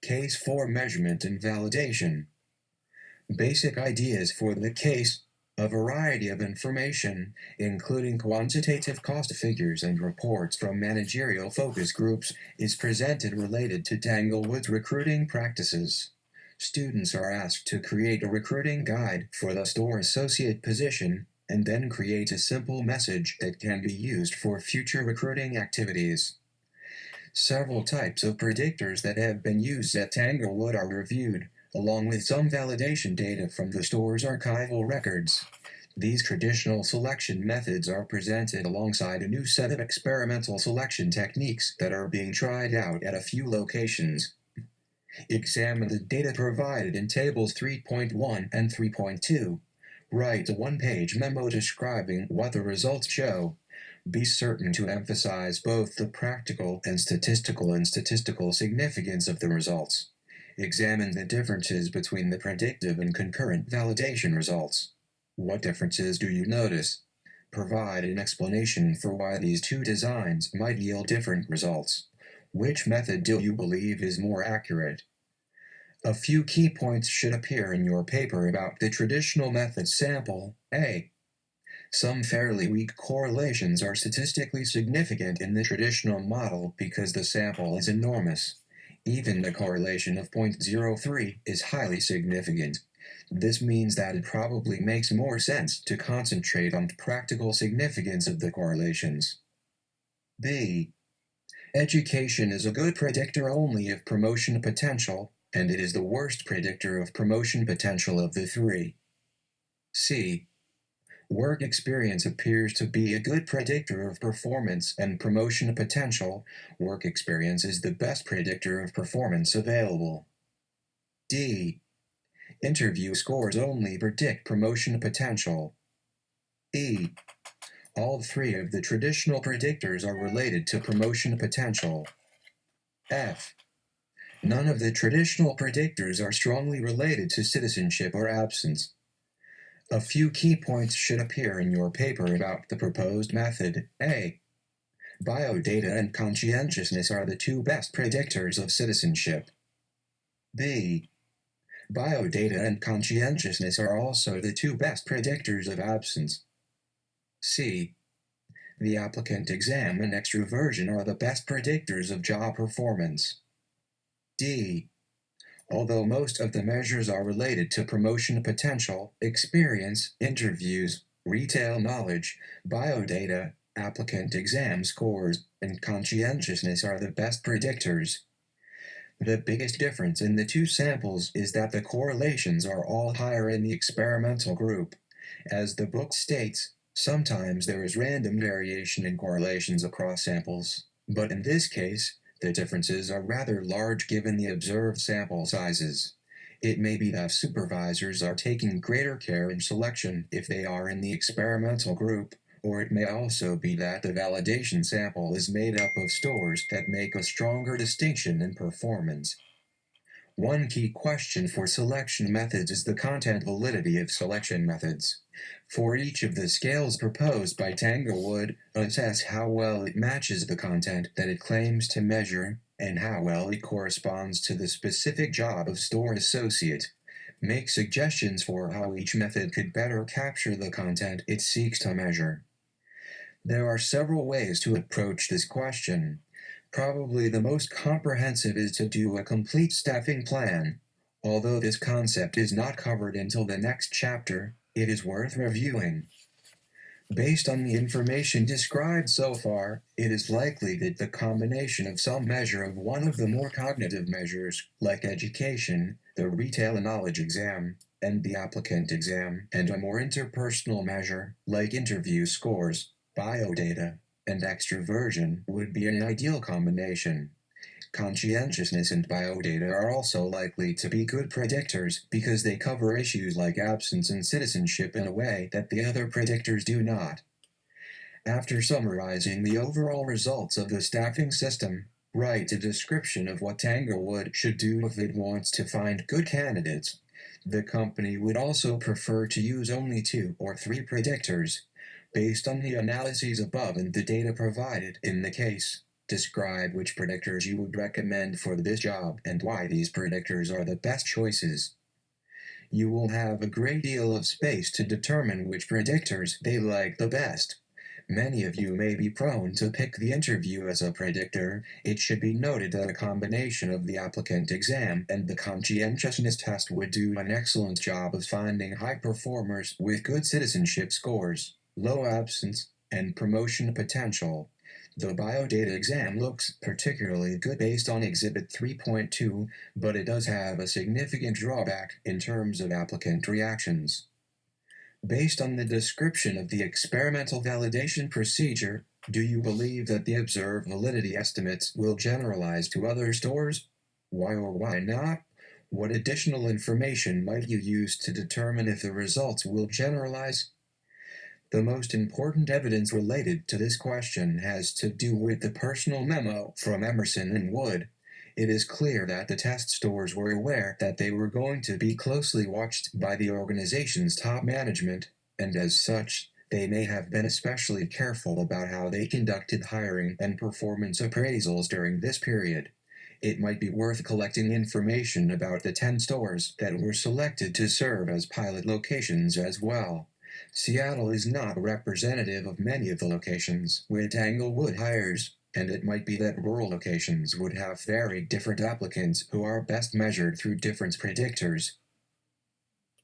Case for measurement and validation. Basic ideas for the case: a variety of information, including quantitative cost figures and reports from managerial focus groups, is presented related to Tanglewwod's recruiting practices. Students are asked to create a recruiting guide for the store associate position, and then create a simple message that can be used for future recruiting activities. Several types of predictors that have been used at Tanglewwod are reviewed, along with some validation data from the store's archival records. These traditional selection methods are presented alongside a new set of experimental selection techniques that are being tried out at a few locations. Examine the data provided in Tables 3.1 and 3.2. Write a one-page memo describing what the results show. Be certain to emphasize both the practical and statistical significance of the results. Examine the differences between the predictive and concurrent validation results. What differences do you notice? Provide an explanation for why these two designs might yield different results. Which method do you believe is more accurate? A few key points should appear in your paper about the traditional method sample. A. Some fairly weak correlations are statistically significant in the traditional model because the sample is enormous. Even the correlation of 0.03 is highly significant. This means that it probably makes more sense to concentrate on the practical significance of the correlations. B. Education is a good predictor only of promotion potential, and it is the worst predictor of promotion potential of the three. C. Work experience appears to be a good predictor of performance and promotion potential. Work experience is the best predictor of performance available. D. Interview scores only predict promotion potential. E. All three of the traditional predictors are related to promotion potential. F. None of the traditional predictors are strongly related to citizenship or absence. A few key points should appear in your paper about the proposed method. A. Biodata and conscientiousness are the two best predictors of citizenship. B. Biodata and conscientiousness are also the two best predictors of absence. C. The applicant exam and extroversion are the best predictors of job performance. D. Although most of the measures are related to promotion potential, experience, interviews, retail knowledge, biodata, applicant exam scores, and conscientiousness are the best predictors. The biggest difference in the two samples is that the correlations are all higher in the experimental group. As the book states, sometimes there is random variation in correlations across samples, but in this case, the differences are rather large given the observed sample sizes. It may be that supervisors are taking greater care in selection if they are in the experimental group, or it may also be that the validation sample is made up of stores that make a stronger distinction in performance. One key question for selection methods is the content validity of selection methods. For each of the scales proposed by Tanglewwod, assess how well it matches the content that it claims to measure and how well it corresponds to the specific job of store associate. Make suggestions for how each method could better capture the content it seeks to measure. There are several ways to approach this question. Probably the most comprehensive is to do a complete staffing plan. Although this concept is not covered until the next chapter, it is worth reviewing. Based on the information described so far, it is likely that the combination of some measure of one of the more cognitive measures, like education, the retail knowledge exam, and the applicant exam, and a more interpersonal measure, like interview scores, biodata, and extroversion, would be an ideal combination. Conscientiousness and biodata are also likely to be good predictors because they cover issues like absence and citizenship in a way that the other predictors do not. After summarizing the overall results of the staffing system, write a description of what Tanglewwod should do if it wants to find good candidates. The company would also prefer to use only 2 or 3 predictors, based on the analyses above and the data provided in the case. Describe which predictors you would recommend for this job and why these predictors are the best choices. You will have a great deal of space to determine which predictors they like the best. Many of you may be prone to pick the interview as a predictor. It should be noted that a combination of the applicant exam and the conscientiousness test would do an excellent job of finding high performers with good citizenship scores, low absence, and promotion potential. The biodata exam looks particularly good based on Exhibit 3.2, but it does have a significant drawback in terms of applicant reactions. Based on the description of the experimental validation procedure, do you believe that the observed validity estimates will generalize to other stores? Why or why not? What additional information might you use to determine if the results will generalize? The most important evidence related to this question has to do with the personal memo from Emerson and Wood. It is clear that the test stores were aware that they were going to be closely watched by the organization's top management, and as such, they may have been especially careful about how they conducted hiring and performance appraisals during this period. It might be worth collecting information about the 10 stores that were selected to serve as pilot locations as well. Seattle is not representative of many of the locations where Tanglewwod hires, and it might be that rural locations would have very different applicants who are best measured through different predictors.